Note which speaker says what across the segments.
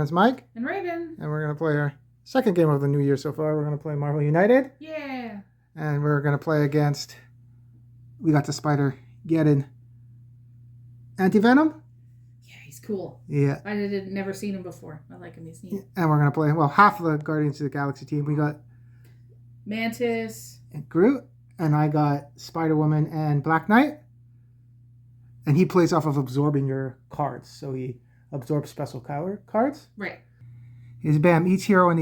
Speaker 1: Ravin and Mike.
Speaker 2: And Ravin.
Speaker 1: And we're going to play our second game of the new year so far. We're going to play Marvel United.
Speaker 2: Yeah.
Speaker 1: And we're going to play against... We got the Spider-Geddon Anti-Venom.
Speaker 2: Yeah, he's cool.
Speaker 1: Yeah.
Speaker 2: I had never seen him before. I like him. He's neat.
Speaker 1: And we're going to play, well, half of the Guardians of the Galaxy team. We got...
Speaker 2: Mantis.
Speaker 1: And Groot. And I got Spider-Woman and Black Knight. And he plays off of absorbing your cards. So he absorbs special cards.
Speaker 2: Right.
Speaker 1: Is bam. Each hero in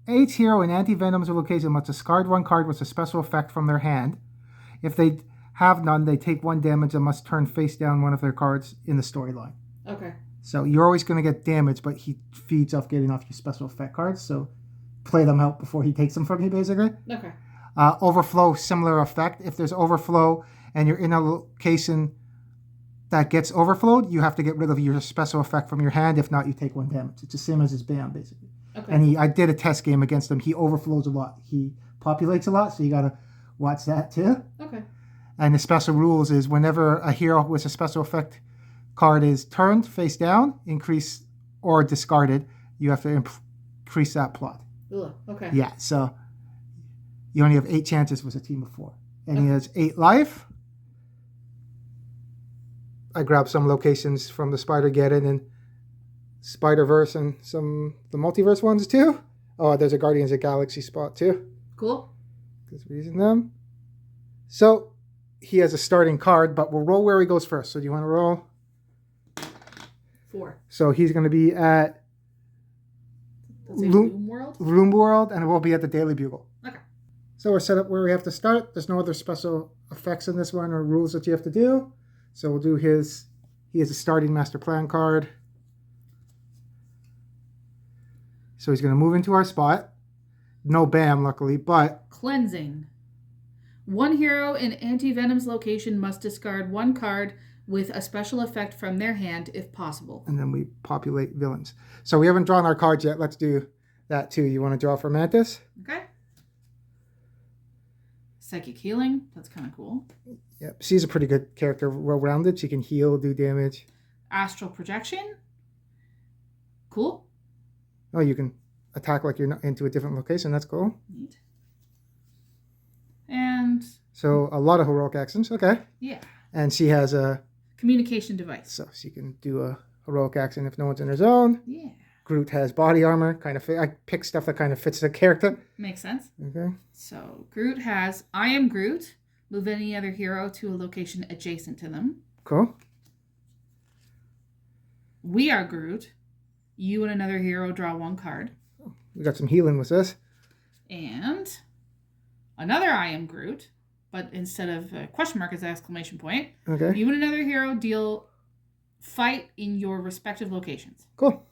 Speaker 1: Anti-Venom's location must discard one card with a special effect from their hand. If they have none, they take 1 damage and must turn face down one of their cards in the storyline.
Speaker 2: Okay.
Speaker 1: So you're always going to get damage, but he feeds off getting off your special effect cards. So play them out before he takes them from you, basically.
Speaker 2: Okay.
Speaker 1: Overflow, similar effect. If there's overflow and you're in a location that gets overflowed, you have to get rid of your special effect from your hand. If not, you take 1 damage. It's the same as his BAM, basically.
Speaker 2: Okay.
Speaker 1: And I did a test game against him. He overflows a lot. He populates a lot, so you got to watch that too.
Speaker 2: Okay.
Speaker 1: And the special rules is whenever a hero with a special effect card is turned face down, increase, or discarded, you have to increase that plot.
Speaker 2: Ugh, okay.
Speaker 1: Yeah, so you only have 8 chances with a team of 4. And he has 8 life. I grabbed some locations from the Spider-Geddon and Spider-Verse and the Multiverse ones too. Oh, there's a Guardians of the Galaxy spot too.
Speaker 2: Cool.
Speaker 1: Because we're using them. So he has a starting card, but we'll roll where he goes first. So do you want to roll?
Speaker 2: 4.
Speaker 1: So he's going to be at
Speaker 2: Loom World?
Speaker 1: Loom World, and we'll be at the Daily Bugle.
Speaker 2: Okay.
Speaker 1: So we're set up where we have to start. There's no other special effects in this one or rules that you have to do. So we'll do his... He has a starting master plan card. So he's going to move into our spot. No BAM, luckily, but...
Speaker 2: Cleansing. 1 hero in Anti-Venom's location must discard 1 card with a special effect from their hand, if possible.
Speaker 1: And then we populate villains. So we haven't drawn our cards yet. Let's do that too. You want to draw for Mantis?
Speaker 2: Okay. Psychic healing. That's kind of cool.
Speaker 1: Yep. She's a pretty good character, well-rounded. She can heal, do damage.
Speaker 2: Astral projection. Cool.
Speaker 1: Oh, you can attack like you're not into a different location. That's cool.
Speaker 2: Neat. And...
Speaker 1: So a lot of heroic actions. Okay.
Speaker 2: Yeah.
Speaker 1: And she has a...
Speaker 2: Communication device.
Speaker 1: So she can do a heroic action if no one's in her zone.
Speaker 2: Yeah.
Speaker 1: Groot has body armor. Kind of I picked stuff that kind of fits the character.
Speaker 2: Makes sense.
Speaker 1: Okay.
Speaker 2: So Groot has I am Groot. Move any other hero to a location adjacent to them.
Speaker 1: Cool.
Speaker 2: We are Groot. You and another hero draw 1 card.
Speaker 1: We got some healing with this.
Speaker 2: And another I am Groot, but instead of a question mark as an exclamation point.
Speaker 1: Okay.
Speaker 2: You and another hero deal fight in your respective locations.
Speaker 1: Cool.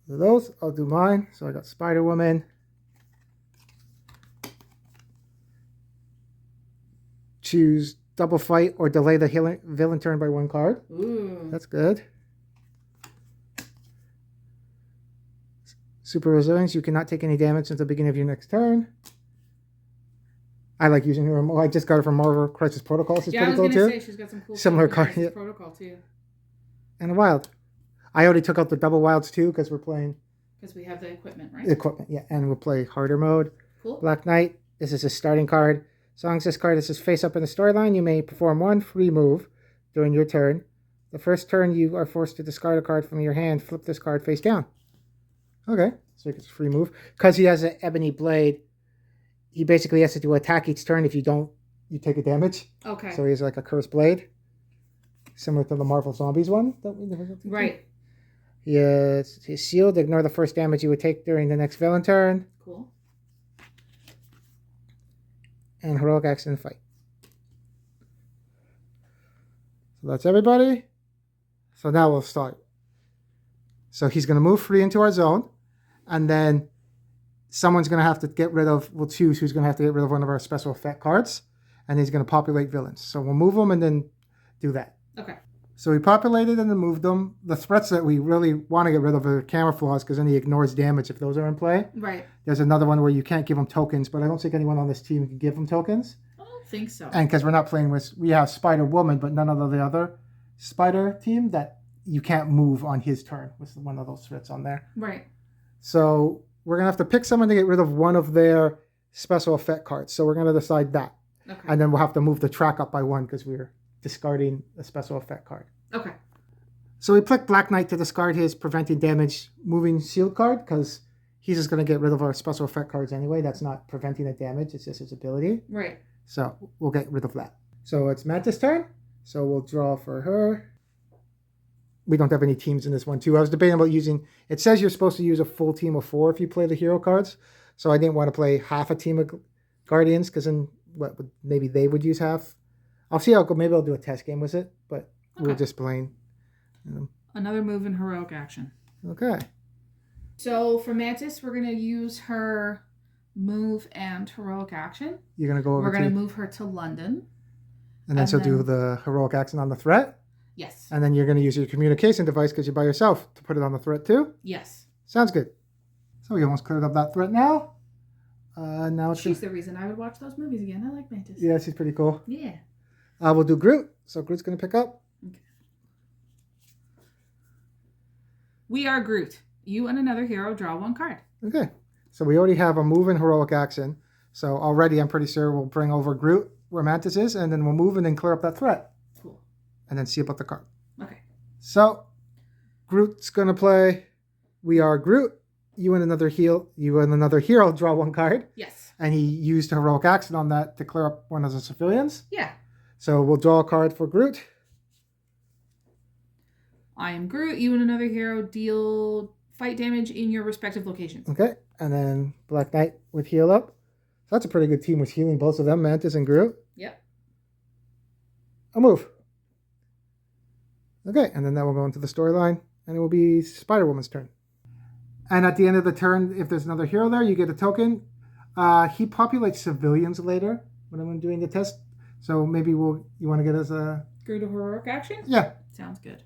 Speaker 1: So those, I'll do mine. So I got Spider-Woman. Choose double fight or delay the villain turn by 1 card.
Speaker 2: Ooh.
Speaker 1: That's good. Super resilience. You cannot take any damage until the beginning of your next turn. I like using her. I just got her from Marvel Crisis Protocol. She's pretty cool too.
Speaker 2: I was going to say she's got some cool
Speaker 1: similar
Speaker 2: stuff
Speaker 1: card.
Speaker 2: in
Speaker 1: Yeah.
Speaker 2: Protocol too.
Speaker 1: And a wild. I already took out the double wilds too because we're playing
Speaker 2: Because we have the equipment, right?
Speaker 1: equipment. Yeah, and we'll play harder mode.
Speaker 2: Cool.
Speaker 1: Black Knight. This is his starting card. As long as this card is his face up in the storyline, you may perform 1 free move during your turn. The first turn, you are forced to discard a card from your hand. Flip this card face down. Okay, so it's a free move. Because he has an ebony blade, he basically has to do attack each turn. If you don't, you take a damage.
Speaker 2: Okay.
Speaker 1: So he has like a cursed blade. Similar to the Marvel Zombies one. That we
Speaker 2: Right.
Speaker 1: He has his shield. Ignore the first damage you would take during the next villain turn.
Speaker 2: Cool.
Speaker 1: And heroic action fight. So that's everybody. So now we'll start. So he's going to move free into our zone. And then someone's going to have to get rid of, we'll choose who's going to have to get rid of one of our special effect cards. And he's going to populate villains. So we'll move them and then do that.
Speaker 2: Okay.
Speaker 1: So we populated and then moved them. The threats that we really want to get rid of are camouflage because then he ignores damage if those are in play.
Speaker 2: Right.
Speaker 1: There's another one where you can't give them tokens, but I don't think anyone on this team can give them tokens.
Speaker 2: I don't think so.
Speaker 1: And because we're not playing with, we have Spider-Woman, but none of the other Spider team that you can't move on his turn with one of those threats on there.
Speaker 2: Right.
Speaker 1: So we're going to have to pick someone to get rid of one of their special effect cards. So we're going to decide that.
Speaker 2: Okay.
Speaker 1: And then we'll have to move the track up by 1 because we're discarding a special effect card.
Speaker 2: Okay.
Speaker 1: So we pick Black Knight to discard his preventing damage moving shield card because he's just going to get rid of our special effect cards anyway. That's not preventing the damage. It's just his ability.
Speaker 2: Right.
Speaker 1: So we'll get rid of that. So it's Mantis' turn. So we'll draw for her. We don't have any teams in this one, too. I was debating about using... It says you're supposed to use a full team of 4 if you play the hero cards. So I didn't want to play half a team of Guardians because then maybe they would use half. I'll see how it goes. Maybe I'll do a test game with it. But we're just playing...
Speaker 2: Another move in heroic action.
Speaker 1: Okay.
Speaker 2: So for Mantis, we're going to use her move and heroic action.
Speaker 1: You're going to go over
Speaker 2: We're going to move her to London.
Speaker 1: And then she'll do the heroic action on the threat?
Speaker 2: Yes.
Speaker 1: And then you're going to use your communication device because you're by yourself to put it on the threat too?
Speaker 2: Yes.
Speaker 1: Sounds good. So we almost cleared up that threat now. Now
Speaker 2: she's the reason I would watch those movies again. I like Mantis.
Speaker 1: Yeah, she's pretty cool.
Speaker 2: Yeah.
Speaker 1: We'll do Groot. So Groot's going to pick up.
Speaker 2: Okay. We are Groot. You and another hero draw 1 card.
Speaker 1: Okay. So we already have a move and heroic action. So already I'm pretty sure we'll bring over Groot where Mantis is, and then we'll move and then clear up that threat.
Speaker 2: Cool.
Speaker 1: And then see about the card.
Speaker 2: Okay.
Speaker 1: So Groot's going to play We Are Groot. You and another hero draw 1 card.
Speaker 2: Yes.
Speaker 1: And he used heroic action on that to clear up one of the civilians.
Speaker 2: Yeah.
Speaker 1: So we'll draw a card for Groot.
Speaker 2: I am Groot. You and another hero deal fight damage in your respective locations.
Speaker 1: Okay. And then Black Knight with heal up. So that's a pretty good team with healing both of them, Mantis and Groot.
Speaker 2: Yep.
Speaker 1: A move. Okay. And then that will go into the storyline. And it will be Spider-Woman's turn. And at the end of the turn, if there's another hero there, you get a token. He populates civilians later when I'm doing the test. So maybe you want to get us a...
Speaker 2: Groot a heroic action?
Speaker 1: Yeah.
Speaker 2: Sounds good.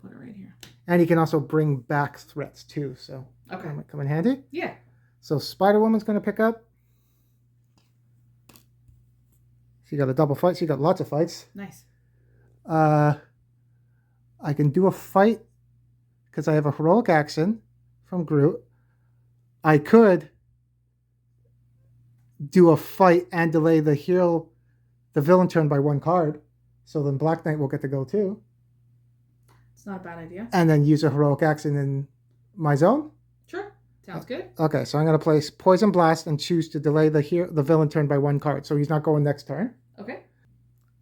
Speaker 2: Put it right here.
Speaker 1: And he can also bring back threats too. So
Speaker 2: okay.
Speaker 1: That might come in handy.
Speaker 2: Yeah.
Speaker 1: So Spider-Woman's going to pick up. She got a double fight. She got lots of fights.
Speaker 2: Nice.
Speaker 1: I can do a fight because I have a heroic action from Groot. I could do a fight and delay the villain turn by 1 card. So then Black Knight will get to go too.
Speaker 2: It's not a bad idea.
Speaker 1: And then use a heroic action in my zone.
Speaker 2: Sure. Sounds good.
Speaker 1: Okay, so I'm going to place Poison Blast and choose to delay the villain turn by 1 card. So he's not going next turn.
Speaker 2: Okay.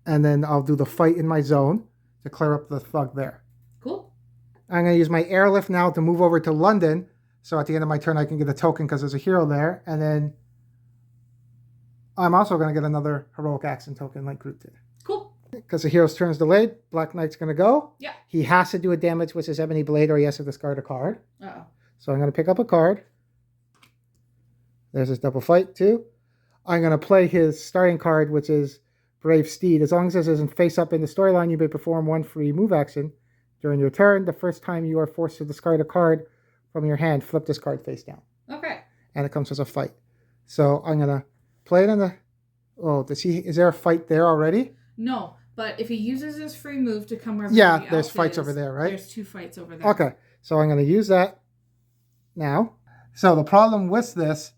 Speaker 1: And then I'll do the fight in my zone to clear up the thug there.
Speaker 2: Cool.
Speaker 1: I'm going to use my airlift now to move over to London. So at the end of my turn, I can get a token because there's a hero there. And then I'm also going to get another heroic action token like Groot did.
Speaker 2: Cool.
Speaker 1: Because the hero's turn is delayed, Black Knight's going to go.
Speaker 2: Yeah.
Speaker 1: He has to do a damage with his Ebony Blade or he has to discard a card.
Speaker 2: Uh-oh.
Speaker 1: So I'm going to pick up a card. There's his double fight too. I'm going to play his starting card, which is Brave Steed. As long as this isn't face up in the storyline, you may perform 1 free move action during your turn. The first time you are forced to discard a card from your hand, flip this card face down.
Speaker 2: Okay.
Speaker 1: And it comes as a fight. So I'm going to play it in the... Oh, is there a fight there already?
Speaker 2: No, but if he uses his free move to come wherever
Speaker 1: there's fights over there, right?
Speaker 2: There's 2 fights over there.
Speaker 1: Okay, so I'm going to use that now. So the problem with this,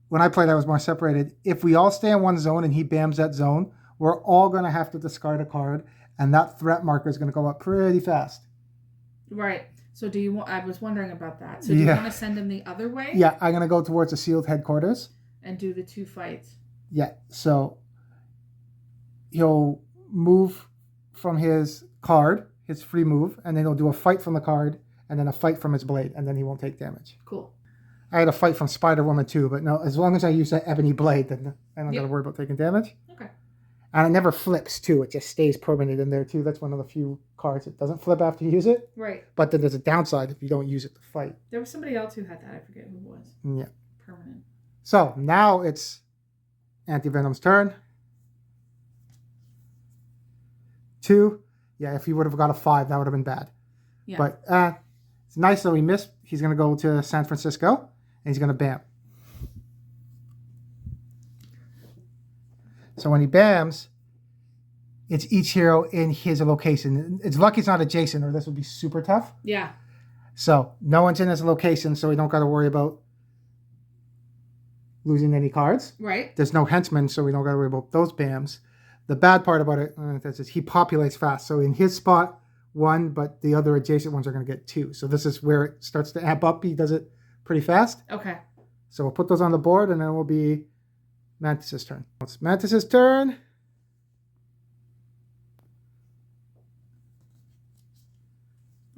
Speaker 1: when I played, I was more separated. If we all stay in 1 zone and he bams that zone, we're all going to have to discard a card, and that threat marker is going to go up pretty fast.
Speaker 2: Right. So do you want... I was wondering about that. So do you want to send him the other way?
Speaker 1: Yeah, I'm going to go towards the sealed headquarters.
Speaker 2: And do the 2 fights.
Speaker 1: Yeah, so he'll move from his card, his free move, and then he'll do a fight from the card, and then a fight from his blade, and then he won't take damage.
Speaker 2: Cool.
Speaker 1: I had a fight from Spider-Woman too, but no, as long as I use that Ebony Blade, then I don't got to worry about taking damage.
Speaker 2: Okay.
Speaker 1: And it never flips too. It just stays permanent in there too. That's one of the few cards that doesn't flip after you use it.
Speaker 2: Right.
Speaker 1: But then there's a downside if you don't use it to fight.
Speaker 2: There was somebody else who had that. I forget who it was.
Speaker 1: Yeah.
Speaker 2: Permanent.
Speaker 1: So now it's Anti-Venom's turn. 2. Yeah, if he would have got a 5, that would have been bad.
Speaker 2: Yeah.
Speaker 1: But it's nice that we missed. He's going to go to San Francisco, and he's going to bam. So when he bams, It's each hero in his location. It's lucky it's not adjacent, or this would be super tough.
Speaker 2: Yeah.
Speaker 1: So no one's in his location, so we don't got to worry about losing any cards.
Speaker 2: Right.
Speaker 1: There's no henchmen, so we don't got to worry about those BAMs. The bad part about it is he populates fast. So in his spot, 1, but the other adjacent ones are going to get 2. So this is where it starts to amp up. He does it pretty fast.
Speaker 2: Okay.
Speaker 1: So we'll put those on the board, and then it will be Mantis' turn. It's Mantis' turn.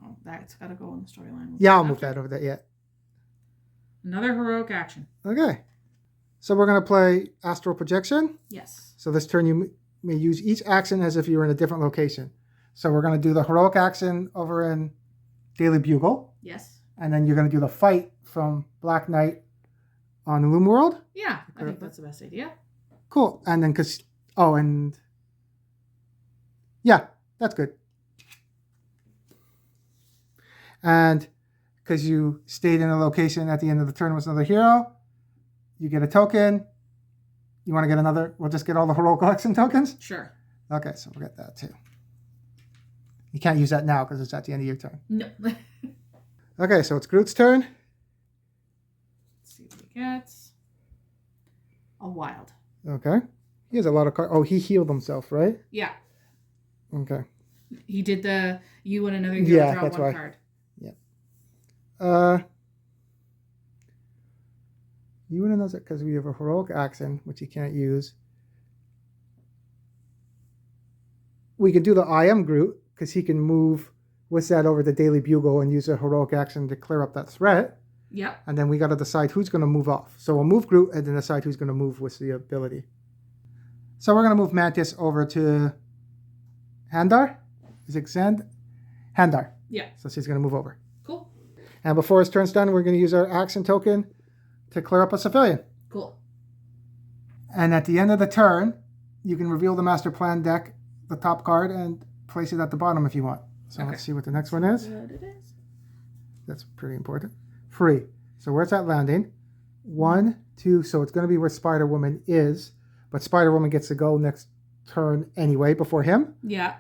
Speaker 2: Oh, that's got to go in the storyline.
Speaker 1: Yeah, I'll move that over there. Yeah.
Speaker 2: Another heroic action.
Speaker 1: Okay. So we're going to play Astral Projection.
Speaker 2: Yes.
Speaker 1: So this turn you may use each action as if you were in a different location. So we're going to do the heroic action over in Daily Bugle.
Speaker 2: Yes.
Speaker 1: And then you're going to do the fight from Black Knight on the Loom World.
Speaker 2: Yeah, I think that's the best idea.
Speaker 1: Cool. And then yeah, that's good. And because you stayed in a location at the end of the turn with another hero, you get a token. You want to get another? We'll just get all the heroic action tokens?
Speaker 2: Sure.
Speaker 1: Okay, so we'll get that too. You can't use that now because it's at the end of your turn.
Speaker 2: No.
Speaker 1: Okay, so it's Groot's turn.
Speaker 2: Let's see what he gets. A wild.
Speaker 1: Okay. He has a lot of cards. Oh, he healed himself, right?
Speaker 2: Yeah.
Speaker 1: Okay.
Speaker 2: He did the you and another hero draw
Speaker 1: that's
Speaker 2: one
Speaker 1: right.
Speaker 2: card.
Speaker 1: Yeah. You and another, because we have a heroic action, which he can't use. We can do the I am Groot, because he can move with that over the Daily Bugle and use a heroic action to clear up that threat.
Speaker 2: Yep.
Speaker 1: And then we got to decide who's going to move off. So we'll move Groot and then decide who's going to move with the ability. So we're going to move Mantis over to Handar. Is it Xand? Handar.
Speaker 2: Yeah.
Speaker 1: So she's going to move over.
Speaker 2: Cool.
Speaker 1: And before his turn's done, we're going to use our action token to clear up a civilian.
Speaker 2: Cool.
Speaker 1: And at the end of the turn, you can reveal the master plan deck, the top card, and place it at the bottom if you want. So Let's see what the next one is.
Speaker 2: What it is.
Speaker 1: That's pretty important. Free. So where's that landing? 1, 2. So it's going to be where Spider-Woman is. But Spider-Woman gets to go next turn anyway before him.
Speaker 2: Yeah.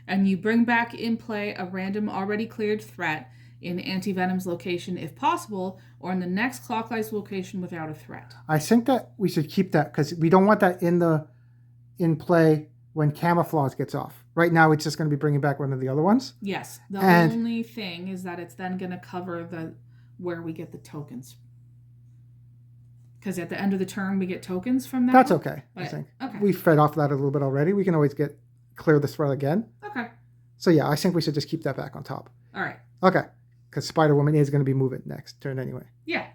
Speaker 2: And you bring back in play a random already cleared threat in Anti-Venom's location if possible, or in the next clockwise location without a threat.
Speaker 1: I think that we should keep that because we don't want that in play when Camouflage gets off. Right now, it's just going to be bringing back one of the other ones.
Speaker 2: Yes. The only thing is that it's then going to cover where we get the tokens. Because at the end of the turn, we get tokens from that.
Speaker 1: That's okay, I think.
Speaker 2: Okay.
Speaker 1: We fed off that a little bit already. We can always clear this threat again.
Speaker 2: Okay.
Speaker 1: So yeah, I think we should just keep that back on top.
Speaker 2: All right.
Speaker 1: Okay. Because Spider-Woman is going to be moving next turn anyway.
Speaker 2: Yeah.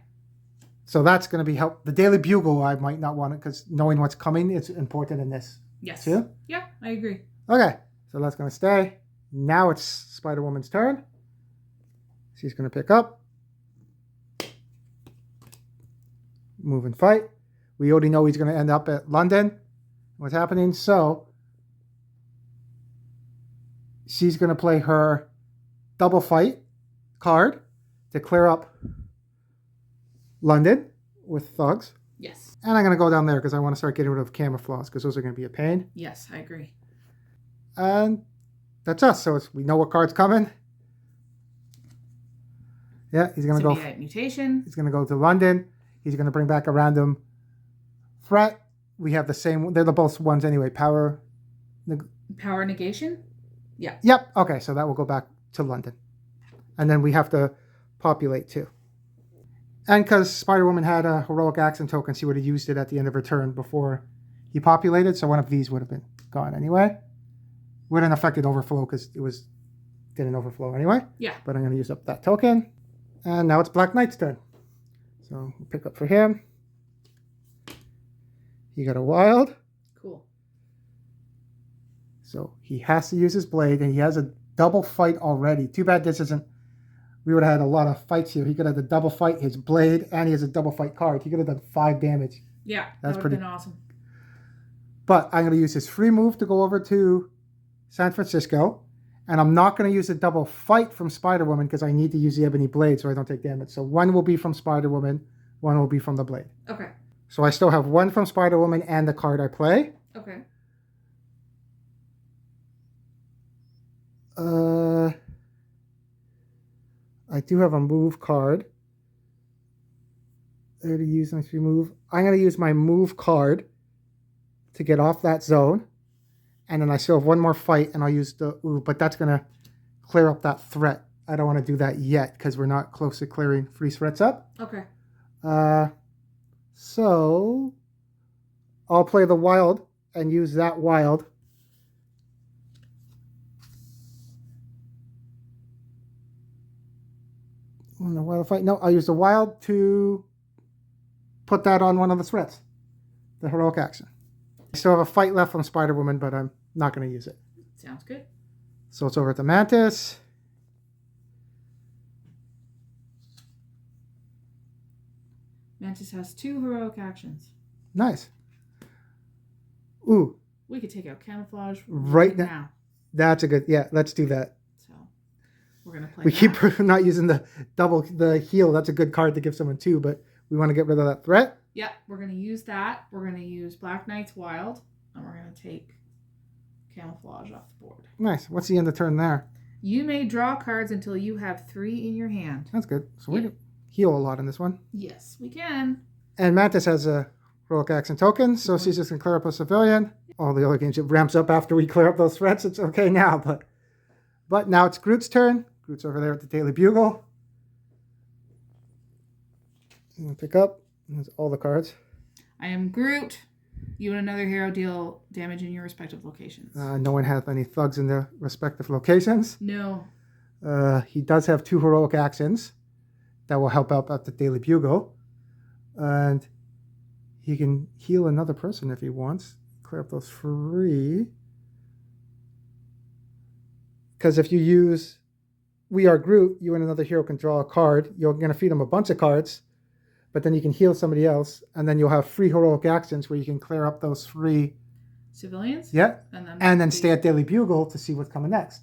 Speaker 1: So that's going to be help. The Daily Bugle, I might not want it because knowing what's coming is important in this.
Speaker 2: Yes.
Speaker 1: Too?
Speaker 2: Yeah, I agree.
Speaker 1: Okay. So that's going to stay. Now it's Spider-Woman's turn. She's going to pick up. Move and fight. We already know he's going to end up at London. What's happening? So she's going to play her double fight card to clear up London with thugs.
Speaker 2: Yes.
Speaker 1: And I'm going to go down there because I want to start getting rid of Camouflage because those are going to be a pain.
Speaker 2: Yes, I agree.
Speaker 1: And that's us. So we know what card's coming. Yeah, he's going to go.
Speaker 2: Mutation.
Speaker 1: He's going to go to London. He's going to bring back a random threat. We have the same. They're the both ones anyway. Power
Speaker 2: negation? Yeah.
Speaker 1: Yep. Okay, so that will go back to London. And then we have to populate too. And because Spider-Woman had a heroic action token, she would have used it at the end of her turn before he populated. So one of these would have been gone anyway. Wouldn't affected overflow because didn't overflow anyway.
Speaker 2: Yeah.
Speaker 1: But I'm going to use up that token. And now it's Black Knight's turn. So we'll pick up for him. He got a wild.
Speaker 2: Cool.
Speaker 1: So he has to use his blade, and he has a double fight already. Too bad this isn't... We would have had a lot of fights here. He could have the double fight, his blade, and he has a double fight card. He could have done 5 damage.
Speaker 2: Yeah,
Speaker 1: that would have been
Speaker 2: awesome.
Speaker 1: But I'm going to use his free move to go over to San Francisco. And I'm not going to use a double fight from Spider-Woman because I need to use the Ebony Blade so I don't take damage. So 1 will be from Spider-Woman, 1 will be from the blade.
Speaker 2: Okay.
Speaker 1: So I still have 1 from Spider-Woman and the card I play.
Speaker 2: Okay.
Speaker 1: I do have a move card. There to use my 3 move. I'm going to use my move card to get off that zone. And then I still have one more fight, and I'll use the... Ooh, but that's going to clear up that threat. I don't want to do that yet because we're not close to clearing free threats up.
Speaker 2: Okay.
Speaker 1: So I'll play the wild and use that wild. The wild fight. No, I'll use the wild to put that on one of the threats. The heroic action. I still have a fight left from Spider-Woman, but I'm not going to use it.
Speaker 2: Sounds good.
Speaker 1: So it's over at the Mantis.
Speaker 2: Mantis has 2 heroic actions.
Speaker 1: Nice. Ooh.
Speaker 2: We could take out camouflage
Speaker 1: right now. That's a good... Yeah, let's do that.
Speaker 2: So we're going to play
Speaker 1: We
Speaker 2: that.
Speaker 1: keep not using the heal. That's a good card to give someone too, but we want to get rid of that threat.
Speaker 2: Yeah, we're going to use that. We're going to use Black Knight's Wild, and we're going to take camouflage off the board.
Speaker 1: Nice. What's the end of turn there?
Speaker 2: You may draw cards until you have 3 in your hand.
Speaker 1: That's good. So we can heal a lot in this one.
Speaker 2: Yes, we can.
Speaker 1: And Mantis has a heroic action token, so she's just going to clear up a civilian. All the other games, it ramps up after we clear up those threats. It's okay now, but now it's Groot's turn. Groot's over there at the Daily Bugle. I'm going to pick up. There's all the cards.
Speaker 2: I am Groot. You and another hero deal damage in your respective locations.
Speaker 1: No one has any thugs in their respective locations.
Speaker 2: No.
Speaker 1: He does have 2 heroic actions that will help out at the Daily Bugle. And he can heal another person if he wants. Clear up those 3. Because if you use We Are Groot, you and another hero can draw a card. You're going to feed him a bunch of cards, but then you can heal somebody else, and then you'll have 3 heroic actions where you can clear up those 3
Speaker 2: civilians.
Speaker 1: Yeah, and then stay at Daily Bugle to see what's coming next.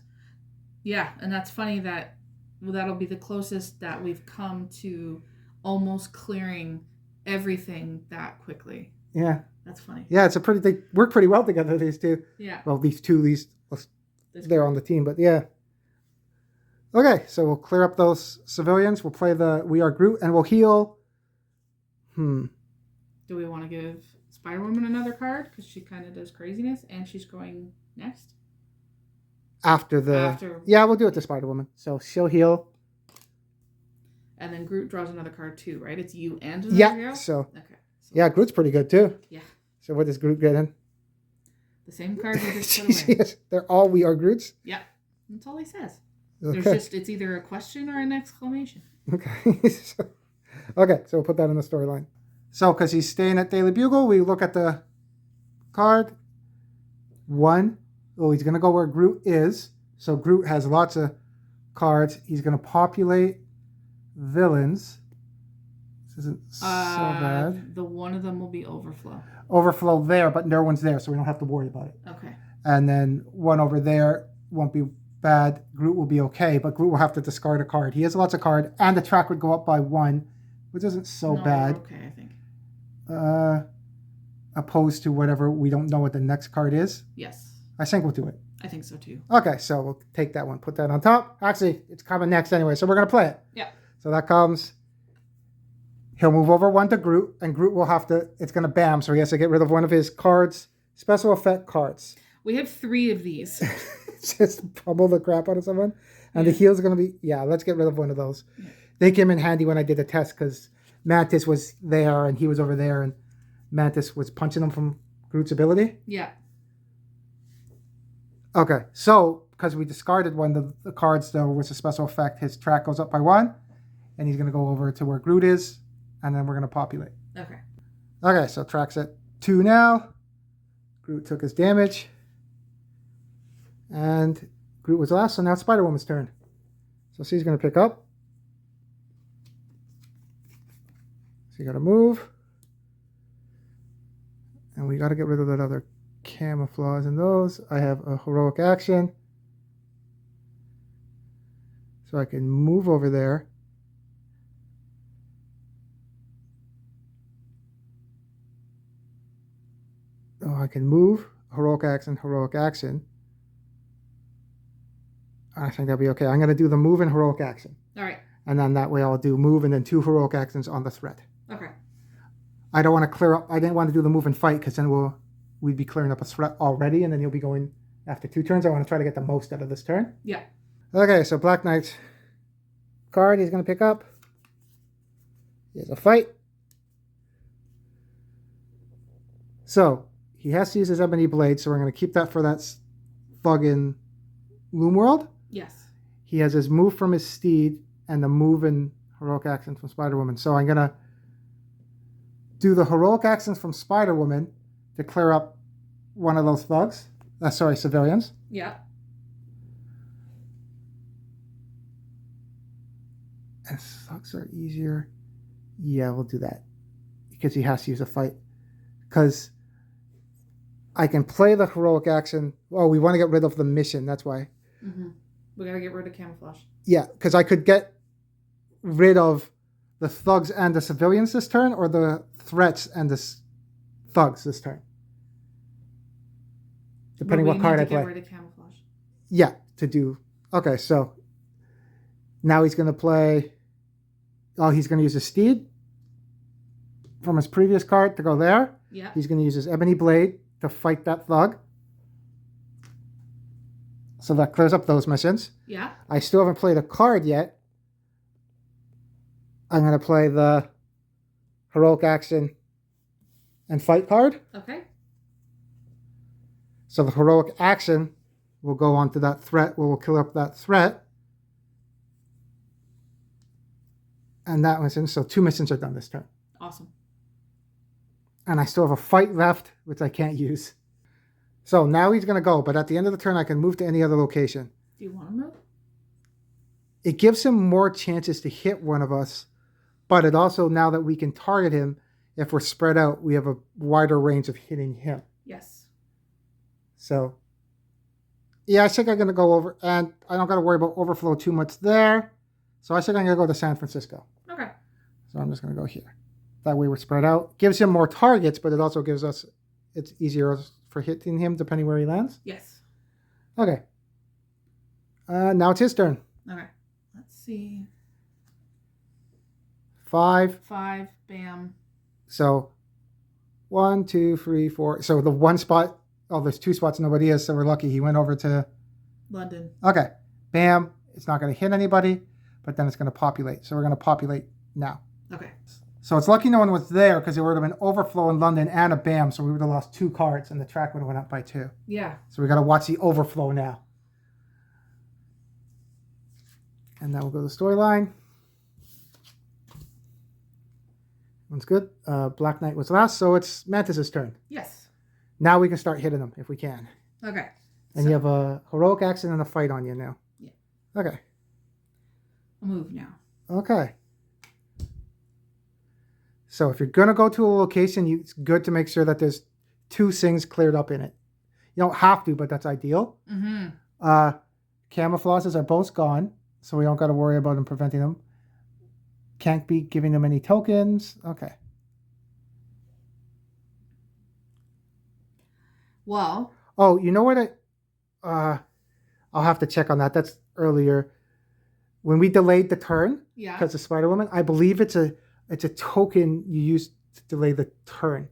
Speaker 2: Yeah, and that's funny that that'll be the closest that we've come to almost clearing everything that quickly.
Speaker 1: Yeah.
Speaker 2: That's funny.
Speaker 1: Yeah, they work pretty well together, these 2.
Speaker 2: Yeah.
Speaker 1: Well, these 2, they're on the team, but yeah. Okay, so we'll clear up those civilians. We'll play the We Are Groot, and we'll heal.
Speaker 2: Do we want to give Spider-Woman another card? Because she kind of does craziness, and she's going next?
Speaker 1: Yeah, we'll do it to Spider-Woman. So she'll heal.
Speaker 2: And then Groot draws another card too, right? It's you and another hero? Okay. So
Speaker 1: yeah, Groot's pretty good too.
Speaker 2: Yeah.
Speaker 1: So what does Groot get in?
Speaker 2: The same card we just put away.
Speaker 1: Yes, they're all We Are Groots?
Speaker 2: Yeah. That's all he says.
Speaker 1: Okay.
Speaker 2: It's either a question or an exclamation.
Speaker 1: Okay. So we'll put that in the storyline. So, because he's staying at Daily Bugle, we look at the card. 1. Oh, he's going to go where Groot is. So Groot has lots of cards. He's going to populate villains. This isn't so bad.
Speaker 2: The one of them will be overflow.
Speaker 1: Overflow there, but no one's there, so we don't have to worry about it.
Speaker 2: Okay.
Speaker 1: And then one over there won't be bad. Groot will be okay, but Groot will have to discard a card. He has lots of cards, and the track would go up by 1, which isn't so bad.
Speaker 2: Okay, I think.
Speaker 1: Opposed to whatever, we don't know what the next card is.
Speaker 2: Yes.
Speaker 1: I think we'll do it.
Speaker 2: I think so too.
Speaker 1: Okay, so we'll take that one, put that on top. Actually, it's coming next anyway, so we're going to play it.
Speaker 2: Yeah.
Speaker 1: So that comes. He'll move over 1 to Groot, and Groot will have to, it's going to bam, so he has to get rid of one of his cards, special effect cards.
Speaker 2: We have 3 of these.
Speaker 1: Just pummel the crap out of someone. And the heal's going to be, let's get rid of one of those. Yeah. They came in handy when I did the test because Mantis was there and he was over there, and Mantis was punching him from Groot's ability.
Speaker 2: Yeah.
Speaker 1: Okay, so because we discarded one of the cards, though, was a special effect, his track goes up by 1, and he's going to go over to where Groot is, and then we're going to populate.
Speaker 2: Okay.
Speaker 1: Okay, so track's at 2 now. Groot took his damage. And Groot was last, so now it's Spider-Woman's turn. So she's going to pick up. So you got to move. And we got to get rid of that other camouflage in those. I have a heroic action. So I can move over there. Oh, I can move. Heroic action, heroic action. I think that'll be okay. I'm going to do the move and heroic action.
Speaker 2: All right.
Speaker 1: And then that way I'll do move and then 2 heroic actions on the threat.
Speaker 2: Okay.
Speaker 1: I don't want to clear up. I didn't want to do the move and fight because then we'd be clearing up a threat already, and then you'll be going after 2 turns. I want to try to get the most out of this turn.
Speaker 2: Yeah.
Speaker 1: Okay, so Black Knight's card he's going to pick up. He has a fight. So he has to use his ebony blade, so we're going to keep that for that thug in Loom World.
Speaker 2: Yes.
Speaker 1: He has his move from his steed and the move and heroic action from Spider-Woman. So I'm going to do the heroic actions from Spider-Woman to clear up one of those thugs. Civilians.
Speaker 2: Yeah.
Speaker 1: And thugs are easier. Yeah, we'll do that. Because he has to use a fight. Because I can play the heroic action. Oh, we want to get rid of the mission. That's why.
Speaker 2: Mm-hmm. We got to get rid of camouflage.
Speaker 1: Yeah, because I could get rid of the thugs and the civilians this turn, or the threats and the thugs this turn. Depending what card I play.
Speaker 2: Get rid of camouflage.
Speaker 1: Yeah, to do. Okay, so now he's going to play. Oh, he's going to use his steed from his previous card to go there.
Speaker 2: Yeah.
Speaker 1: He's going to use his ebony blade to fight that thug. So that clears up those missions.
Speaker 2: Yeah.
Speaker 1: I still haven't played a card yet. I'm going to play the heroic action and fight card.
Speaker 2: Okay.
Speaker 1: So the heroic action will go on to that threat. We'll kill up that threat. And that mission. So 2 missions are done this turn.
Speaker 2: Awesome.
Speaker 1: And I still have a fight left, which I can't use. So now he's going to go. But at the end of the turn, I can move to any other location.
Speaker 2: Do you want to move?
Speaker 1: It gives him more chances to hit one of us. But it also, now that we can target him, if we're spread out, we have a wider range of hitting him.
Speaker 2: Yes.
Speaker 1: So, yeah, I think I'm going to go over, and I don't got to worry about overflow too much there. So I think I'm going to go to San Francisco.
Speaker 2: Okay.
Speaker 1: So I'm just going to go here. That way we're spread out. Gives him more targets, but it also gives us, it's easier for hitting him depending where he lands.
Speaker 2: Yes.
Speaker 1: Okay. Now it's his turn.
Speaker 2: Okay. Let's see.
Speaker 1: 5.
Speaker 2: 5. Bam.
Speaker 1: So 1, 2, 3, 4. So the one spot, oh, there's 2 spots nobody is, so we're lucky. He went over to
Speaker 2: London.
Speaker 1: Okay. Bam. It's not going to hit anybody, but then it's going to populate. So we're going to populate now.
Speaker 2: Okay.
Speaker 1: So it's lucky no one was there because there would have been overflow in London and a bam, so we would have lost 2 cards and the track would have went up by 2.
Speaker 2: Yeah.
Speaker 1: So we got to watch the overflow now. And now we'll go to the storyline. One's good. Black Knight was last, so it's Mantis' turn.
Speaker 2: Yes.
Speaker 1: Now we can start hitting them if we can.
Speaker 2: Okay.
Speaker 1: And you have a heroic action and a fight on you now.
Speaker 2: Yeah.
Speaker 1: Okay.
Speaker 2: I'll move now.
Speaker 1: Okay. So if you're going to go to a location, it's good to make sure that there's 2 things cleared up in it. You don't have to, but that's ideal.
Speaker 2: Mm-hmm.
Speaker 1: Camouflages are both gone, so we don't got to worry about them preventing them. Can't be giving them any tokens. Okay.
Speaker 2: Well.
Speaker 1: Oh, you know what? I'll have to check on that. That's earlier. When we delayed the turn,
Speaker 2: Yeah.
Speaker 1: because of Spider-Woman, I believe it's a token you use to delay the turn.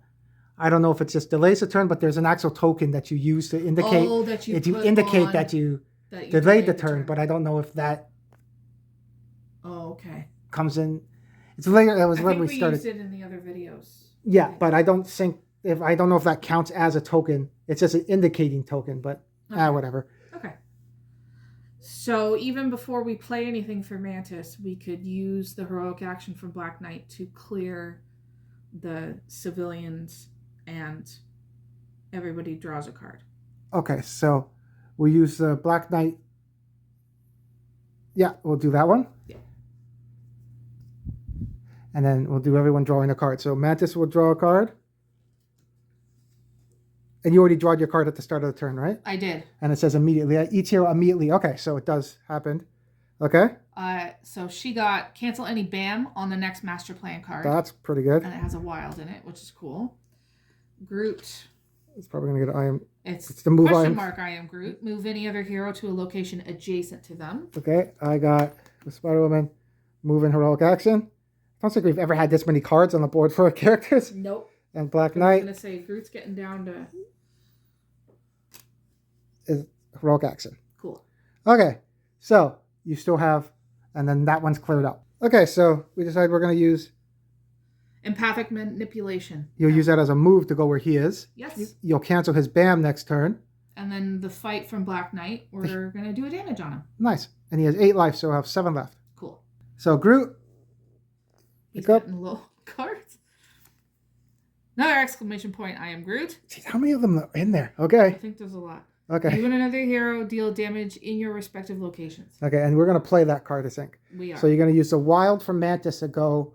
Speaker 1: I don't know if it just delays the turn, but there's an actual token that you use to indicate
Speaker 2: that you
Speaker 1: that you delayed the turn. But I don't know if that
Speaker 2: okay.
Speaker 1: comes in. It's later. That was when we started.
Speaker 2: Used it in the other videos.
Speaker 1: Yeah, but I don't know if that counts as a token. It's just an indicating token, but whatever.
Speaker 2: Okay. So even before we play anything for Mantis, we could use the heroic action from Black Knight to clear the civilians and everybody draws a card.
Speaker 1: Okay, so we'll use the Black Knight. Yeah, we'll do that one.
Speaker 2: Yeah.
Speaker 1: And then we'll do everyone drawing a card. So Mantis will draw a card. And you already drawed your card at the start of the turn, right?
Speaker 2: I did.
Speaker 1: And it says immediately. Each hero immediately. Okay, so it does happen. Okay.
Speaker 2: So she got cancel any BAM on the next master plan card.
Speaker 1: That's pretty good.
Speaker 2: And it has a wild in it, which is cool. Groot.
Speaker 1: It's probably going to get
Speaker 2: It's
Speaker 1: the move
Speaker 2: question
Speaker 1: on.
Speaker 2: mark I am Groot. Move any other hero to a location adjacent to them.
Speaker 1: Okay, I got the Spider-Woman moving heroic action. I don't think we've ever had this many cards on the board for our characters.
Speaker 2: Nope.
Speaker 1: And Black
Speaker 2: I
Speaker 1: Knight
Speaker 2: was going to say, Groot's getting down to...
Speaker 1: is heroic action.
Speaker 2: Cool.
Speaker 1: Okay, so you still have, and then that one's cleared up. Okay, so we decide we're going to use...
Speaker 2: Empathic manipulation.
Speaker 1: You'll use that as a move to go where he is.
Speaker 2: Yes.
Speaker 1: You'll cancel his BAM next turn.
Speaker 2: And then the fight from Black Knight, we're going to do a damage on him.
Speaker 1: Nice. And he has 8 life, so he'll have 7 left.
Speaker 2: Cool.
Speaker 1: So Groot.
Speaker 2: He's
Speaker 1: Pick up.
Speaker 2: getting low cards. Another exclamation point, I am Groot.
Speaker 1: Jeez, how many of them are in there?
Speaker 2: I
Speaker 1: Okay.
Speaker 2: think there's a lot.
Speaker 1: Okay.
Speaker 2: You and another hero deal damage in your respective locations.
Speaker 1: Okay, and we're going to play that card, I think.
Speaker 2: We are.
Speaker 1: So you're going to use the Wild from Mantis to go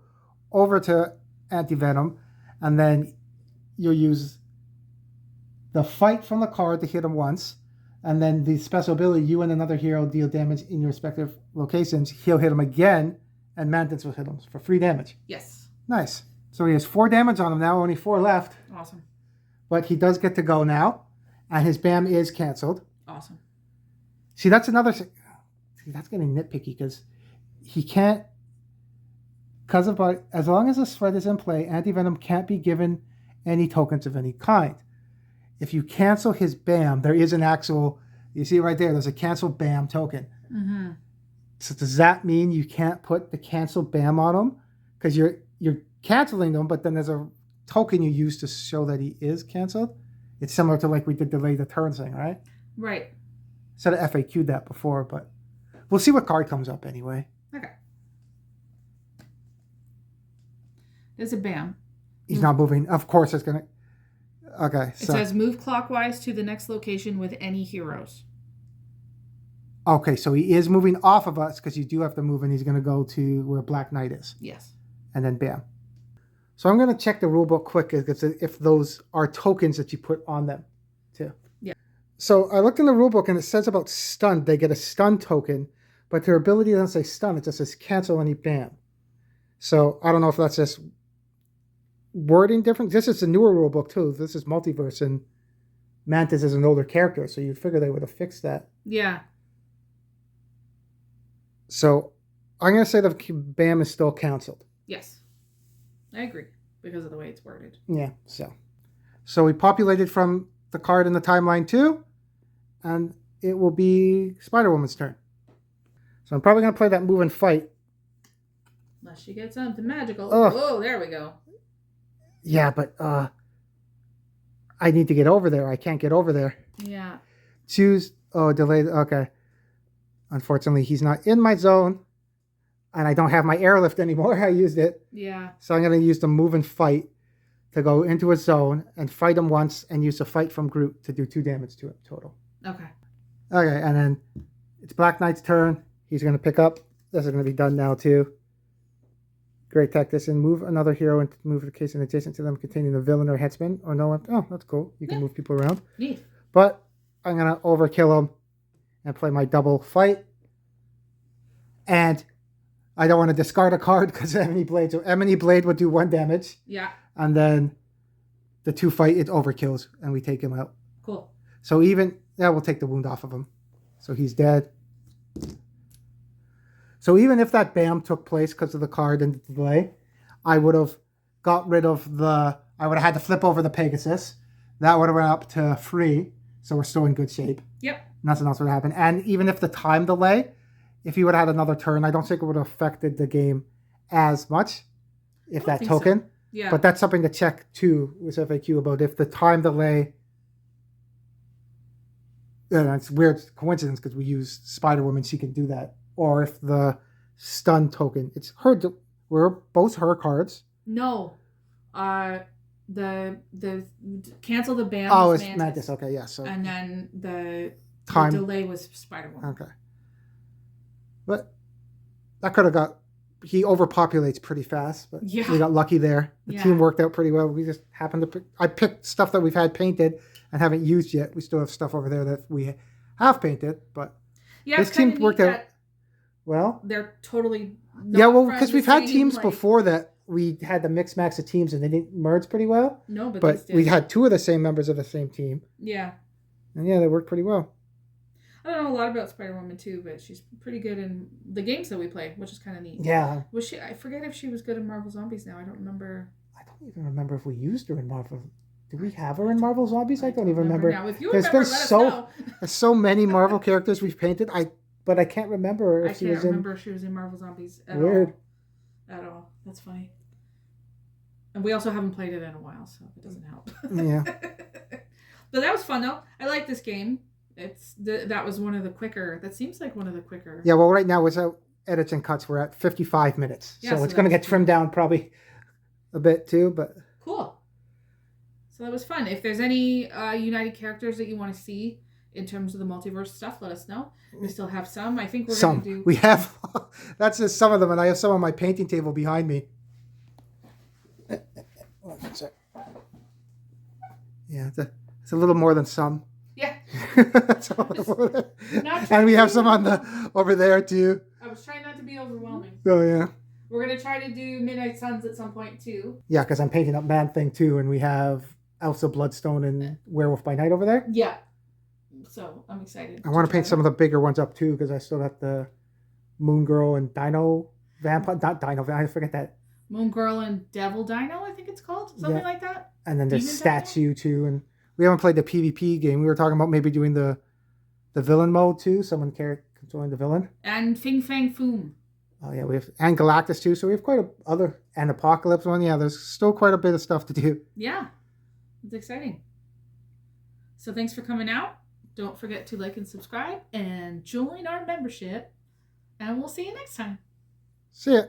Speaker 1: over to Anti-Venom, and then you'll use the Fight from the card to hit him once, and then the special ability, you and another hero deal damage in your respective locations. He'll hit him again, and Mantis will hit him for free damage.
Speaker 2: Yes.
Speaker 1: Nice. So he has 4 damage on him now, only 4 left.
Speaker 2: Awesome.
Speaker 1: But he does get to go now, and his BAM is canceled.
Speaker 2: Awesome.
Speaker 1: See, that's another... See, that's getting nitpicky, because he can't... Because of as long as the threat is in play, Anti-Venom can't be given any tokens of any kind. If you cancel his BAM, there is an actual... You see right there, there's a cancel BAM token.
Speaker 2: Mm-hmm.
Speaker 1: So does that mean you can't put the cancel BAM on him? Because you're canceling them, but then there's a token you use to show that he is canceled. It's similar to like we did delay the turn thing, right?
Speaker 2: Right.
Speaker 1: Should have FAQ'd that before, but we'll see what card comes up anyway.
Speaker 2: Okay. There's a BAM.
Speaker 1: He's not moving. Of course it's going to... Okay,
Speaker 2: It says move clockwise to the next location with any heroes.
Speaker 1: Okay, so he is moving off of us because you do have to move, and he's going to go to where Black Knight is.
Speaker 2: Yes.
Speaker 1: And then BAM. So I'm going to check the rulebook quick if those are tokens that you put on them too.
Speaker 2: Yeah.
Speaker 1: So I looked in the rulebook and it says about stun. They get a stun token, but their ability doesn't say stun. It just says cancel any BAM. So I don't know if that's just wording different. This is a newer rulebook too. This is Multiverse, and Mantis is an older character, so you'd figure they would have fixed that.
Speaker 2: Yeah.
Speaker 1: So I'm going to say the BAM is still canceled.
Speaker 2: Yes. I agree, because of the way it's worded.
Speaker 1: Yeah, so we populated from the card in the timeline too, and it will be Spider-Woman's turn. So I'm probably going to play that move and fight.
Speaker 2: Unless she gets something magical.
Speaker 1: Ugh.
Speaker 2: Oh, there we go.
Speaker 1: Yeah, but I need to get over there. I can't get over there.
Speaker 2: Yeah.
Speaker 1: Choose, delay, okay. Unfortunately, he's not in my zone, and I don't have my airlift anymore. I used it.
Speaker 2: Yeah.
Speaker 1: So I'm going to use the move and fight to go into a zone and fight him once and use the fight from Groot to do 2 damage to him total.
Speaker 2: Okay.
Speaker 1: Okay, and then it's Black Knight's turn. He's going to pick up. This is going to be done now too. Great tactician. Move another hero and move the case adjacent to them containing the villain or headsman or no one. Oh, that's cool. You can move people around.
Speaker 2: Neat.
Speaker 1: But I'm going to overkill him and play my double fight. And I don't want to discard a card because of Emily Blade. So Emily Blade would do 1 damage.
Speaker 2: Yeah.
Speaker 1: And then the 2 fight, it overkills and we take him out.
Speaker 2: Cool.
Speaker 1: So we'll take the wound off of him. So he's dead. So even if that BAM took place because of the card and the delay, I would have got rid of I would have had to flip over the Pegasus. That would have went up to free. So we're still in good shape.
Speaker 2: Yep.
Speaker 1: Nothing else would happen. And even if the time delay, if he would have had another turn, I don't think it would have affected the game as much. If that token.
Speaker 2: So. Yeah.
Speaker 1: But that's something to check too with FAQ about if the time delay. And it's weird coincidence because we use Spider-Woman, she can do that. Or if the stun token, it's her. We're both her cards.
Speaker 2: No, the cancel the BAM.
Speaker 1: Oh,
Speaker 2: was
Speaker 1: it's Mantis. Okay, yeah. So
Speaker 2: and then the delay was Spider-Woman.
Speaker 1: Okay, but that could have got. He overpopulates pretty fast, but
Speaker 2: yeah.
Speaker 1: we got lucky there. The team worked out pretty well. We just happened to. I picked stuff that we've had painted and haven't used yet. We still have stuff over there that we have painted, but this team worked out. Well,
Speaker 2: they're totally
Speaker 1: because we've had teams before that we had the mix max of teams and they didn't merge pretty well.
Speaker 2: No,
Speaker 1: but we had 2 of the same members of the same team.
Speaker 2: Yeah.
Speaker 1: And yeah, they worked pretty well.
Speaker 2: I don't know a lot about Spider-Woman too, but she's pretty good in the games that we play, which is kind of neat.
Speaker 1: Yeah.
Speaker 2: Was she? I forget if she was good in Marvel Zombies now. I don't remember.
Speaker 1: I don't even remember if we used her in Marvel. Did we have her in Marvel Zombies? I don't even remember.
Speaker 2: Now, if you
Speaker 1: There's
Speaker 2: remember,
Speaker 1: been
Speaker 2: let us know.
Speaker 1: so many Marvel characters we've painted. But I can't remember if she was in.
Speaker 2: I can't remember if she was in Marvel Zombies at
Speaker 1: Weird.
Speaker 2: all. At all. That's funny. And we also haven't played it in a while, so it doesn't help.
Speaker 1: Yeah.
Speaker 2: But that was fun though. I like this game. That was one of the quicker. That seems like one of the quicker.
Speaker 1: Yeah. Well, right now without edits and cuts, we're at 55 minutes,
Speaker 2: Yeah,
Speaker 1: so it's going to get trimmed down probably a bit too. But
Speaker 2: cool. So that was fun. If there's any United characters that you want to see in terms of the multiverse stuff, let us know. We still have some. I think we're going to do.
Speaker 1: We have. That's just some of them, and I have some on my painting table behind me. Yeah, it's a little more than some.
Speaker 2: Yeah.
Speaker 1: And we have some over there too.
Speaker 2: I was trying not to be overwhelming.
Speaker 1: Oh yeah.
Speaker 2: We're gonna try to do Midnight Suns at some point too.
Speaker 1: Yeah, because I'm painting up Man Thing too, and we have Elsa Bloodstone and Werewolf by Night over there.
Speaker 2: Yeah. So I'm excited.
Speaker 1: I want to paint some of the bigger ones up too, because I still got the Moon Girl and Dino Vampire. Not Dino. I forget that.
Speaker 2: Moon Girl and Devil Dino, I think it's called. Something like that.
Speaker 1: And then there's Statue too, and we haven't played the PvP game. We were talking about maybe doing the villain mode too. Someone controlling the villain.
Speaker 2: And Fing Fang Foom.
Speaker 1: Oh yeah, we have and Galactus too. So we have quite and Apocalypse one. Yeah, there's still quite a bit of stuff to do.
Speaker 2: Yeah, it's exciting. So thanks for coming out. Don't forget to like and subscribe and join our membership. And we'll see you next time.
Speaker 1: See ya.